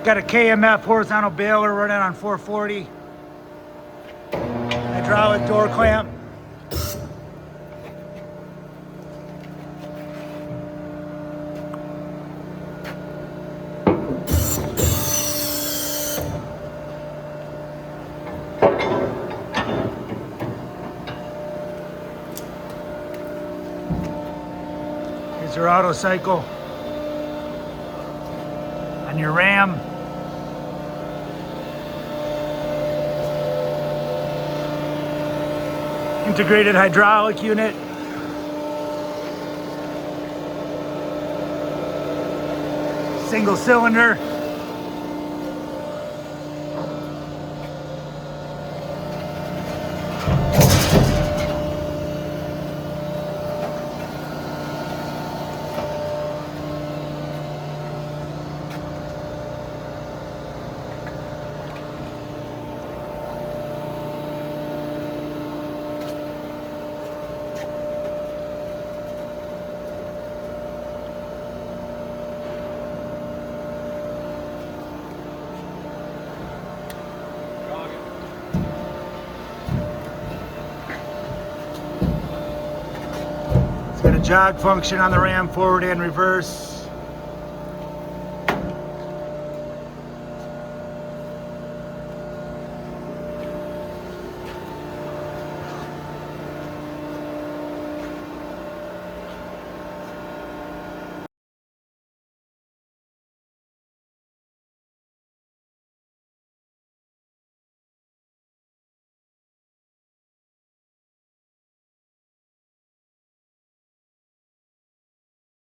got a KMF horizontal baler running on 440. Hydraulic door clamp. Here's your auto cycle on your Ram. Integrated hydraulic unit. Single cylinder. It's got a jog function on the Ram, forward and reverse.